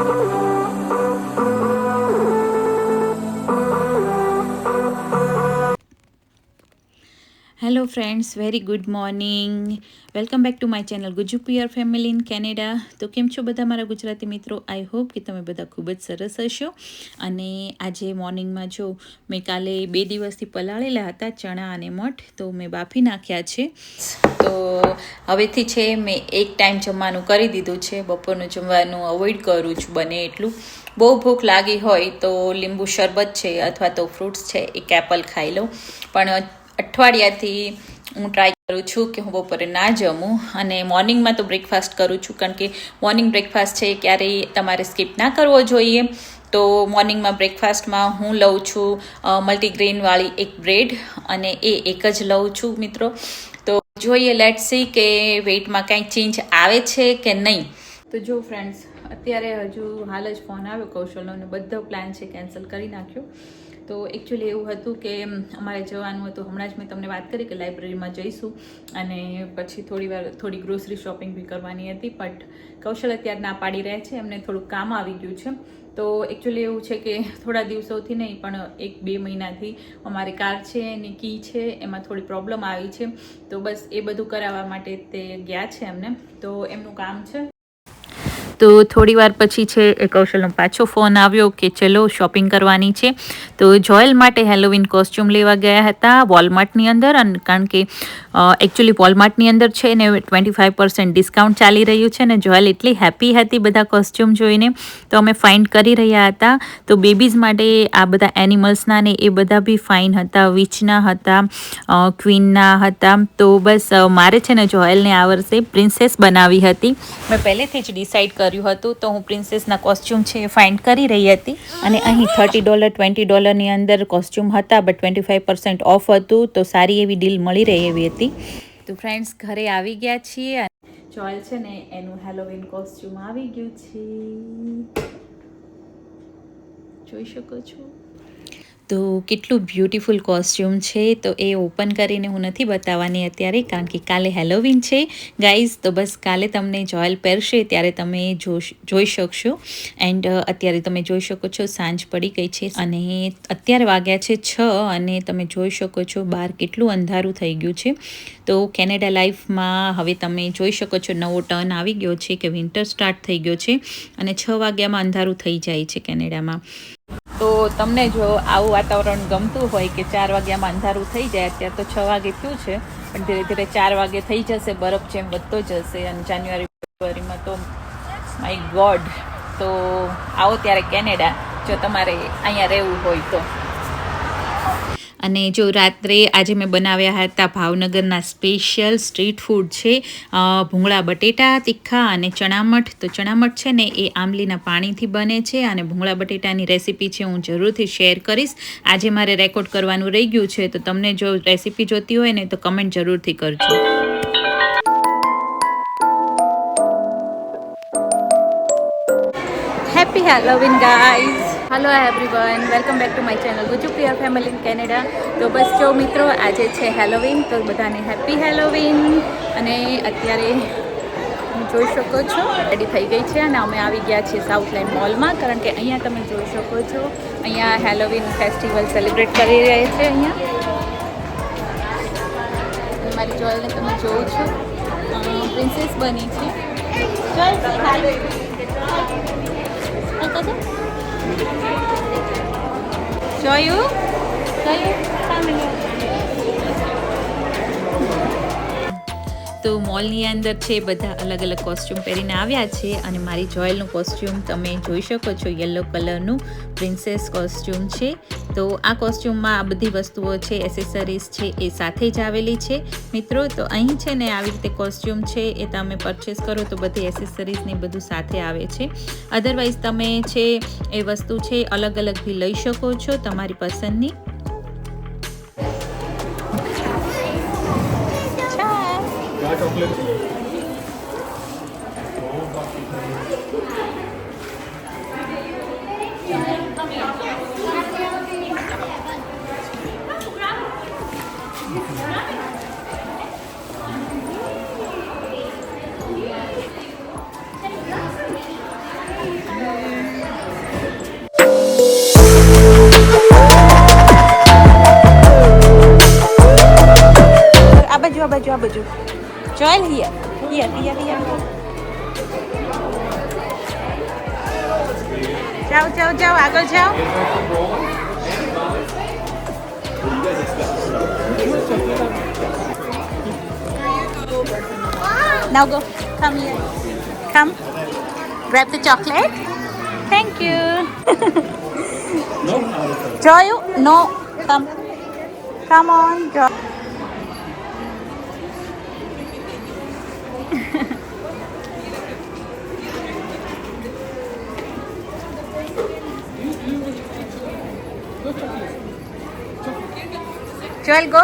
Hello friends, very good morning. Welcome back to my channel Gujju પિયર family in Canada. તો કેમ છો બધા મારા ગુજરાતી મિત્રો? આઈ હોપ કે તમે બધા ખૂબ જ સરસ હશો. અને આજે મોર્નિંગમાં જો મેં કાલે 2 દિવસથી પલાળેલા હતા ચણા અને મઠ, તો મેં બાફી નાખ્યા છે. તો હવેથી છે મેં એક ટાઈમ જમવાનું કરી દીધું છે. બપોરનું જમવાનું અવોઇડ કરું છું બને એટલું. બહુ ભૂખ લાગી હોય તો લીંબુ શરબત છે અથવા તો ફ્રૂટ્સ છે એક એપલ ખાઈ લઉં, પણ અઠવાડિયાથી હું ટ્રાય કરું છું કે હું બપોરે ના જમું. અને મોર્નિંગમાં તો બ્રેકફાસ્ટ કરું છું, કારણ કે મોર્નિંગ બ્રેકફાસ્ટ છે ક્યારેય તમારે સ્કીપ ના કરવો જોઈએ. તો મોર્નિંગમાં બ્રેકફાસ્ટમાં હું લઉં છું મલ્ટીગ્રેનવાળી એક બ્રેડ, અને એ એક જ લઉં છું મિત્રો. તો જોઈએ, લેટ્સ સી કે વેઇટમાં કાંઈક ચેન્જ આવે છે કે નહીં. તો જો ફ્રેન્ડ્સ, અત્યારે હજુ હાલ જ ફોન આવ્યો કૌશલનો, અને બધો પ્લાન છે કેન્સલ કરી નાખ્યો. તો એકચ્યુઅલી એવું હતું કે અમારે જવાનું હતું, હમણાં જ મેં તમને વાત કરી કે લાઇબ્રેરીમાં જઈશું, અને પછી થોડી ગ્રોસરી શોપિંગ બી કરવાની હતી. બટ કૌશલ અત્યારે ના પાડી રહ્યા છે, એમને થોડુંક કામ આવી ગયું છે. તો એકચ્યુઅલી એવું છે કે થોડા દિવસોથી નહીં પણ 1-2 મહિનાથી અમારી કાર છે એની કી છે એમાં થોડી પ્રોબ્લેમ આવી છે. તો બસ એ બધું કરાવવા માટે તે ગયા છે એમને, તો એમનું કામ છે. તો થોડી વાર પછી છે એ કૌશલનો પાછો ફોન આવ્યો કે ચલો શોપિંગ કરવાની છે. તો જોયલ માટે હેલોવીન કોસ્ચ્યુમ લેવા ગયા હતા વોલમાર્ટની અંદર, અને કારણ કે એકચ્યુઅલી વોલમાર્ટની અંદર છે ને 25% ડિસ્કાઉન્ટ ચાલી રહ્યું છે, ને જોયલ એટલી હેપી હતી બધા કોસ્ચ્યુમ જોઈને. તો અમે ફાઇન્ડ કરી રહ્યા હતા. તો બેબીઝ માટે આ બધા એનિમલ્સના ને એ બધા બી ફાઇન હતા, વિચના હતા, ક્વીનના હતા. તો બસ મારે છે ને જોયલને આ વર્ષે પ્રિન્સેસ બનાવી હતી. મેં પહેલેથી જ ડિસાઇડ કર્યું હતું, તો હું પ્રિન્સેસના કોસ્ચ્યુમ છે એ ફાઇન્ડ કરી રહી હતી. અને અહીં $30 $20ની અંદર કોસ્ચ્યુમ હતા, બટ 25% ઓફ હતું, તો સારી એવી ડીલ મળી રહી એવી હતી. તો ફ્રેન્ડ્સ, ઘરે આવી ગયા છીએ. જોયલ છે ને એનું હેલોવીન કોસ્ચ્યુમ આવી ગયું છે, જોઈ શકો છો. તો કેટલું બ્યુટિફુલ કોસ્ચ્યુમ છે. તો એ ઓપન કરીને હું નથી બતાવવાની અત્યારે, કારણ કે કાલે હેલોવીન છે ગાઈઝ. તો બસ કાલે તમને જોયલ પહેરશે ત્યારે તમે જોઈ શકશો. એન્ડ અત્યારે તમે જોઈ શકો છો સાંજ પડી ગઈ છે, અને અત્યારે વાગ્યા છે 6, અને તમે જોઈ શકો છો બહાર કેટલું અંધારું થઈ ગયું છે. તો કેનેડા લાઈફમાં હવે તમે જોઈ શકો છો નવો ટર્ન આવી ગયો છે કે વિન્ટર સ્ટાર્ટ થઈ ગયો છે, અને 6 વાગ્યામાં અંધારું થઈ જાય છે કેનેડામાં. તો તમને જો આવું વાતાવરણ ગમતું હોય કે 4 વાગ્યામાં અંધારું થઈ જાય, અત્યારે તો 6 વાગે થયું છે, પણ ધીરે ધીરે 4 વાગે થઈ જશે, બરફ જેમ વધતો જશે. અને જાન્યુઆરી ફેબ્રુઆરીમાં તો માય ગોડ. તો આવો ત્યારે કેનેડા, જો તમારે અહીંયા રહેવું હોય તો. અને જો રાત્રે આજે મેં બનાવ્યા હતા ભાવનગરના સ્પેશિયલ સ્ટ્રીટ ફૂડ છે, ભૂંગળા બટેટા તીખા અને ચણામઠ. તો ચણામઠ છે ને એ આંબલીના પાણીથી બને છે, અને ભૂંગળા બટેટાની રેસીપી છે હું જરૂરથી શેર કરીશ. આજે મારે રેકોર્ડ કરવાનું રહી ગયું છે, તો તમને જો રેસીપી જોતી હોય ને તો કમેન્ટ જરૂરથી કરજો. Happy Halloween guys. Hello everyone, welcome back to my channel Gujju પિયર ફેમિલી ઇન કેનેડા. તો બસ જો મિત્રો, આજે છે હેલોવીન, તો બધાને હેપી હેલોવીન. અને અત્યારે જોઈ શકો છો રેડી થઈ ગઈ છે, અને અમે આવી ગયા છીએ સાઉથલેન્ડ મોલમાં, કારણ કે અહીંયા તમે જોઈ શકો છો અહીંયા હેલોવીન ફેસ્ટિવલ સેલિબ્રેટ કરી રહ્યા છે. અહીંયા મારી જોયલને તમે જોઉં છો પ્રિન્સેસ બની છે. જોયું તો મોલની અંદર છે બધા અલગ અલગ કોસ્ચ્યુમ પહેરીને આવ્યા છે, અને મારી જોયલનું કોસ્ચ્યુમ તમે જોઈ શકો છો, યલો કલરનું પ્રિન્સેસ કોસ્ચ્યુમ છે. તો આ કોસ્ચ્યુમમાં આ બધી વસ્તુઓ છે, એસેસરીઝ છે એ સાથે જ આવેલી છે મિત્રો. તો અહીં છે ને આવી રીતે કોસ્ચ્યુમ છે એ તમે પરચેસ કરો તો બધી એસેસરીઝ ને બધું સાથે આવે છે. અધરવાઇઝ તમે છે એ વસ્તુ છે અલગ અલગ બી લઈ શકો છો તમારી પસંદની. બાજુ. Joel here here here here. જાઓ જાઓ જાઓ આગળ જાઓ. Now go. Come here. Come. Grab the chocolate. Thank you. Joy, no. Come. Come on, Joy. Joel, go.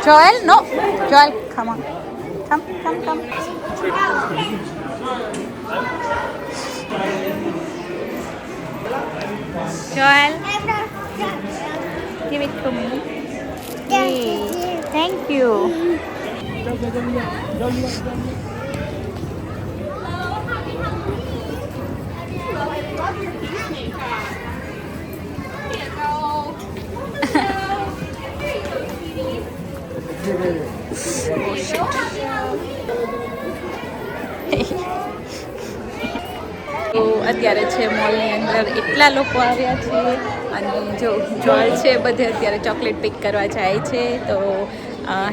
Joel, no. Joel, come on. Come, come, come. Joel, give it to me. Yay. Thank you. તો અત્યારે છે મોલની અંદર એટલા લોકો આવ્યા છે અને જો જોલ છે બધે અત્યારે ચોકલેટ પિક કરવા જાય છે. તો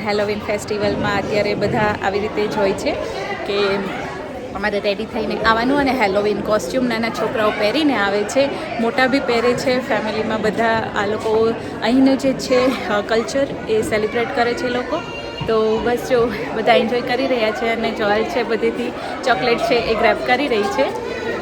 હેલોવીન ફેસ્ટિવલમાં અત્યારે બધા આવી રીતે જ હોય છે કે અમારે રેડી થઈને આવવાનું અને હેલોવીન કોસ્ચ્યુમ નાના છોકરાઓ પહેરીને આવે છે, મોટા બી પહેરે છે. ફેમિલીમાં બધા આ લોકો અહીંનું જે છે કલ્ચર એ સેલિબ્રેટ કરે છે લોકો. તો બસ જો બધા એન્જોય કરી રહ્યા છે અને જોલ છે બધેથી ચોકલેટ છે એ ગ્રેબ કરી રહી છે.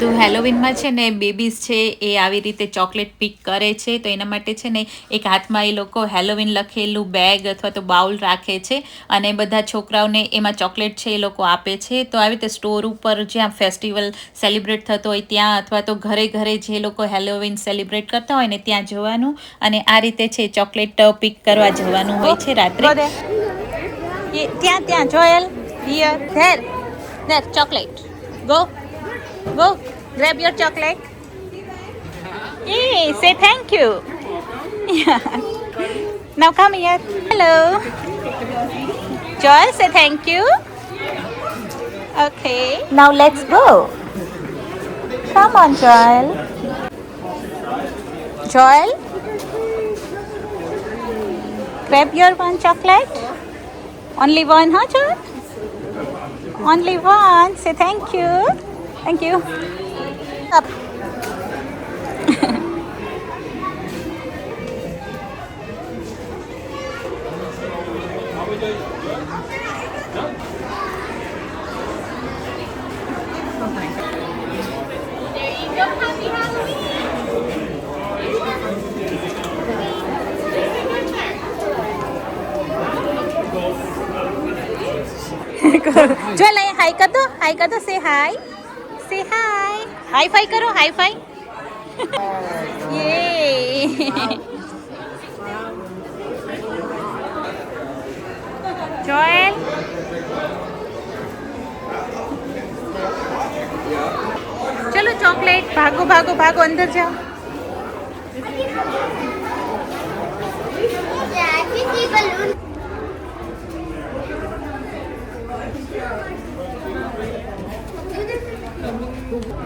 તો હેલોવીનમાં છે ને બેબીઝ છે એ આવી રીતે ચોકલેટ પિક કરે છે. તો એના માટે છે ને એક હાથમાં એ લોકો હેલોવીન લખેલું બેગ અથવા તો બાઉલ રાખે છે અને બધા છોકરાઓને એમાં ચોકલેટ છે એ લોકો આપે છે. તો આવી રીતે સ્ટોર ઉપર જ્યાં ફેસ્ટિવલ સેલિબ્રેટ થતો હોય ત્યાં અથવા તો ઘરે ઘરે જે લોકો હેલોવીન સેલિબ્રેટ કરતા હોય ને ત્યાં જવાનું અને આ રીતે છે ચોકલેટ પિક કરવા જવાનું હોય છે રાત્રે. ત્યાં ત્યાં જોયેલ here there there chocolate go go grab your chocolate. Hey, say thank you. Yeah. Now come here. Hello. Joel, say thank you. Okay. Now let's go. Come on, Joel. Joel, grab your one chocolate. Only one, huh, Joel? Only one. Say thank you. Thank you. Up. Joel, hi kar do. Hi kar do. Say hi. Say hi. High five karo. High five. Yay. Joel. चलो chocolate भागो भागो भागो अंदर जाओ.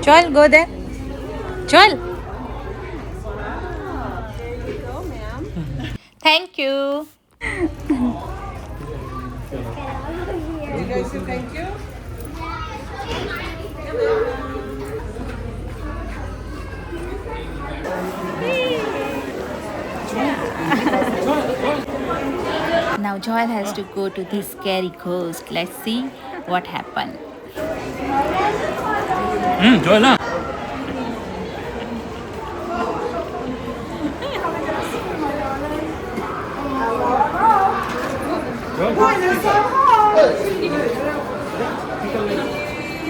Joel, go there. Joel. Here you go, ma'am. Thank you. You guys say thank you? Now Joel has to go to this scary ghost. Let's see what happened. Joel, huh?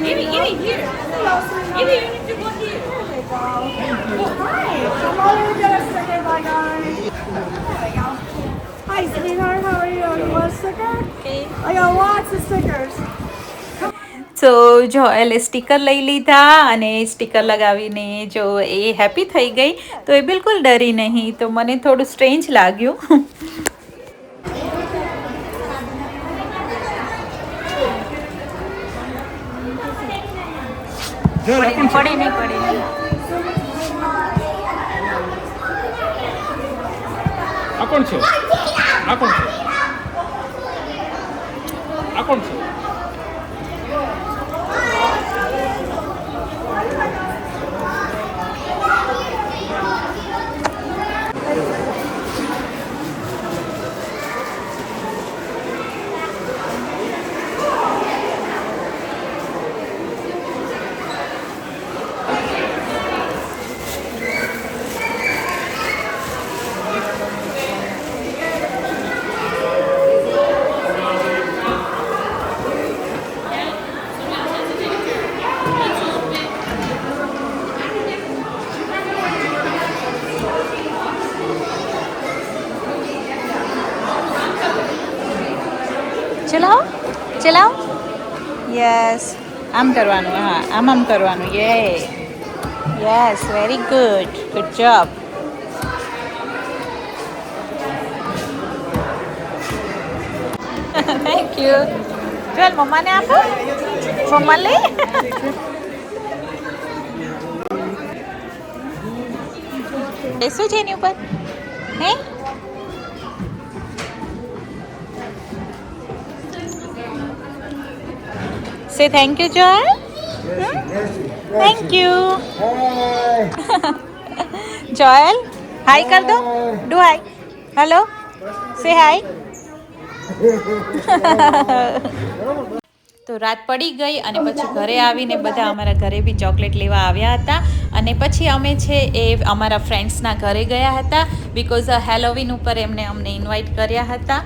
Evie, here. Evie, you need to go here. Hi, sweetheart. How are you? You want a sticker? Okay. I got lots of stickers. સો જો એટલે sticker લઈ લીધા અને sticker લગાવીને જો એ happy થઈ ગઈ, તો એ બિલકુલ ડરી નહીં, તો મને થોડું સ્ટ્રેન્જ લાગ્યું. પડી નહીં પડી. આ કોણ છે? આ કોણ છે? આ કોણ છે? ચલાવો ચલાવો. યસ, આમ કરવાનું. હા, આમ કરવાનું. Yes, very good, good job. Thank you. ચાલ મમ્માને આપો. મમ્મા લે. શું છે એની ઉપર? હે, say thank you, Joel. Thank you. Joel, hi kar do. Do hi. Hello. Say hi. તો રાત પડી ગઈ અને પછી ઘરે આવીને બધા અમારા ઘરે બી ચોકલેટ લેવા આવ્યા હતા, અને પછી અમે છે એ અમારા ફ્રેન્ડ્સના ઘરે ગયા હતા, બિકોઝ હેલોવીન ઉપર એમને અમને ઇન્વાઇટ કર્યા હતા.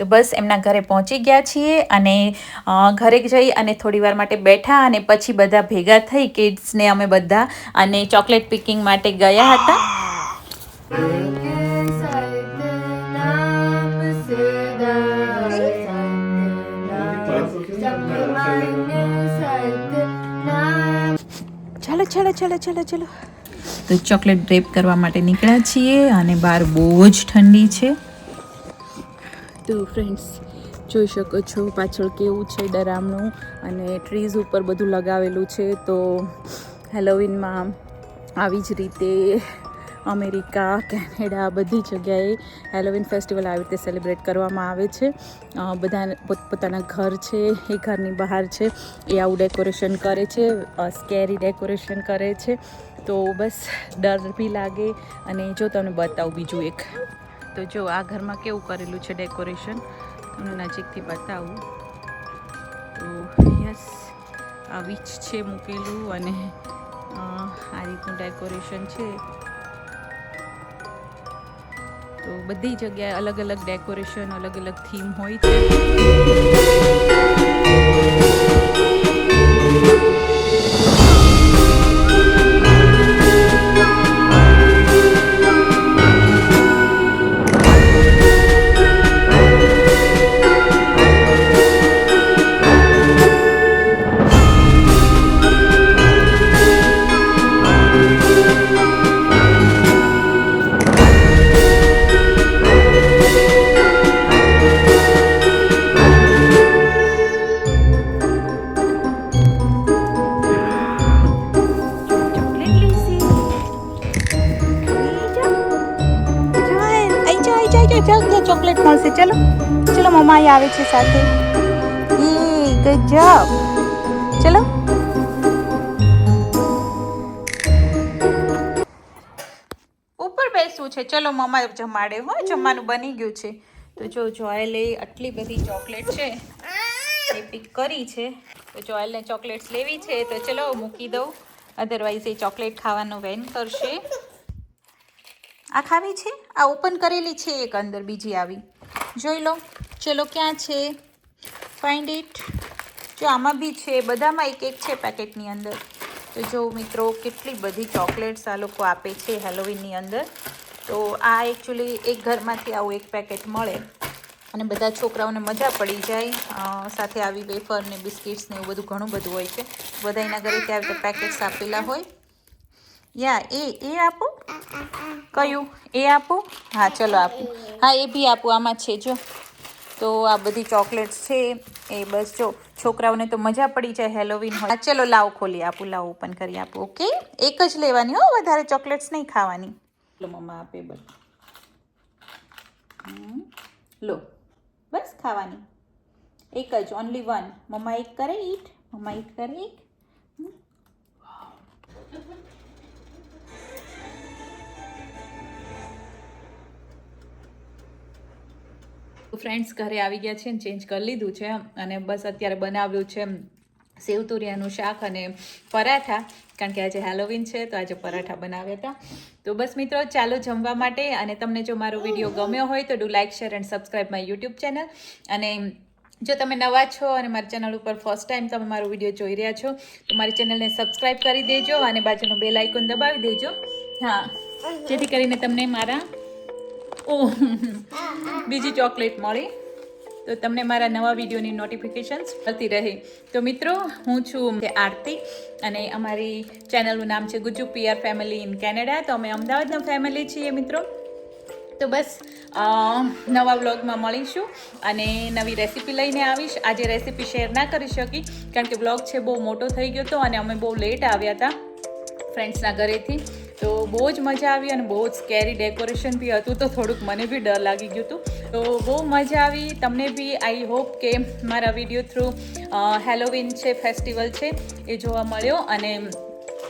તો બસ એમના ઘરે પહોંચી ગયા છીએ, અને ઘરે જઈ અને થોડી વાર માટે બેઠા, અને પછી બધા ભેગા થઈ કિડ્સને અમે બધા અને ચોકલેટ પિકિંગ માટે ગયા હતા. ચલો ચલો ચલો ચલો ચલો. તો ચોકલેટ ડ્રેપ કરવા માટે નીકળ્યા છીએ, અને બહાર બહુ જ ઠંડી છે. તો ફ્રેન્ડ્સ, જોઈ શકો છો પાછળ કેવું છે ડરામણું, અને ટ્રીઝ ઉપર બધું લગાવેલું છે. તો હેલોવીનમાં આવી જ રીતે અમેરિકા, કેનેડા, બધી જગ્યાએ હેલોવીન ફેસ્ટિવલ આવી રીતે સેલિબ્રેટ કરવામાં આવે છે. બધા પોતપોતાના ઘર છે એ ઘરની બહાર છે એ આવું ડેકોરેશન કરે છે, સ્કેરી ડેકોરેશન કરે છે. તો બસ ડર બી લાગે. અને જો તમને બતાવું બીજું એક, તો જો આ ઘરમાં કેવું કરેલું છે ડેકોરેશન, તમને નજીકથી બતાવું. તો યસ, આ વીચ છે મૂકેલું, અને આ રીતનું ડેકોરેશન છે. તો બધી જગ્યાએ અલગ અલગ ડેકોરેશન, અલગ અલગ થીમ હોય છે. ચોકલેટ મળશે. ચલો ચલો, મમ્મા અહીં આવે છે સાથે. Good job. ચલો. ઉપર બેસવું છે. ચલો, મમ્મા જમાડે. હો, જમવાનું બની ગયું છે. તો જો જોયેલે આટલી બધી ચોકલેટ છે એ પિક કરી છે. તો જોયેલને ચોકલેટ્સ લેવી છે, તો ચલો મૂકી દઉં, અધરવાઇઝ એ ચોકલેટ ખાવાનું વેન કરશે. આ ખાવી છે? આ ઓપન કરેલી છે એક, અંદર બીજી આવી, જોઈ લો. ચલો, ક્યાં છે? Find it. જો આમાં બી છે, બધામાં એક એક છે પેકેટની અંદર. તો જો મિત્રો કેટલી બધી ચોકલેટ્સ આ લોકો આપે છે હેલોવીનની અંદર. તો આ એકચ્યુઅલી એક ઘરમાંથી આવું એક પેકેટ મળે અને બધા છોકરાઓને મજા પડી જાય. સાથે આવી વેફર ને બિસ્કિટ્સ ને એવું બધું ઘણું બધું હોય છે. બધા એના ઘરે ત્યાં તો પેકેટ્સ આપેલા હોય. યા એ આપું? કયું? એ આપું? હા ચલો આપું. હા એ બી આપું, આમાં છે જો. તો આ બધી ચોકલેટ્સ છે એ બસ જો છોકરાઓને તો મજા પડી જાય હેલોવીન હોય. ચલો લાવો ખોલી આપું, લાવો ઓપન કરી આપું. ઓકે, એક જ લેવાની હો, વધારે ચોકલેટ્સ નહીં ખાવાની. લો મમ્મા આપે બસ. લો બસ ખાવાની એક જ, ઓનલી વન. મમ્મા એક કરે ઈટ, મમ્મા ઈટ કરે એક. ફ્રેન્ડ્સ ઘરે આવી ગયા છે ને ચેન્જ કરી લીધું છે અને બસ અત્યારે બનાવ્યું છે સેવ તુરિયાનું શાક અને પરાઠા, કારણ કે આજે હેલોવીન છે તો આજે પરાઠા બનાવ્યા હતા. તો બસ મિત્રો ચાલો જમવા માટે. અને તમને જો મારો વિડીયો ગમ્યો હોય તો do like, share and subscribe my YouTube channel. અને જો તમે નવા છો અને મારી ચેનલ ઉપર ફર્સ્ટ ટાઈમ તમે મારો વિડીયો જોઈ રહ્યા છો તો મારી ચેનલને સબસ્ક્રાઈબ કરી દેજો અને બાજુનું બેલ આઇકોન દબાવી દેજો. હા, જેથી કરીને તમને મારા બીજી ચોકલેટ મળી તો તમને મારા નવા વિડીયોની નોટિફિકેશન્સ મળતી રહે. તો મિત્રો હું છું આરતી અને અમારી ચેનલનું નામ છે Gujju PR family in Canada. તો અમે અમદાવાદના ફેમિલી છીએ મિત્રો. તો બસ નવા વ્લોગમાં મળીશું અને નવી રેસીપી લઈને આવીશ. આજે રેસીપી શેર ના કરી શકી કારણ કે વ્લોગ છે બહુ મોટો થઈ ગયો હતો અને અમે બહુ લેટ આવ્યા હતા ફ્રેન્ડ્સના ઘરેથી. તો બહુ જ મજા આવી અને બહુ જ સ્કેરી ડેકોરેશન બી હતું તો થોડુંક મને બી ડર લાગી ગયું હતું. તો બહુ મજા આવી. તમને બી આઈ હોપ કે મારા વિડીયો થ્રુ હેલોવીન છે, ફેસ્ટિવલ છે એ જોવા મળ્યો અને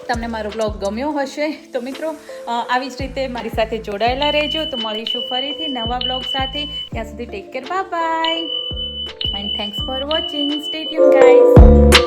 તમને મારો બ્લોગ ગમ્યો હશે. તો મિત્રો આવી જ રીતે મારી સાથે જોડાયેલા રહેજો. તો મળીશું ફરીથી નવા બ્લોગ સાથે. ત્યાં સુધી take care, bye bye and thanks for watching. Stay tune guys.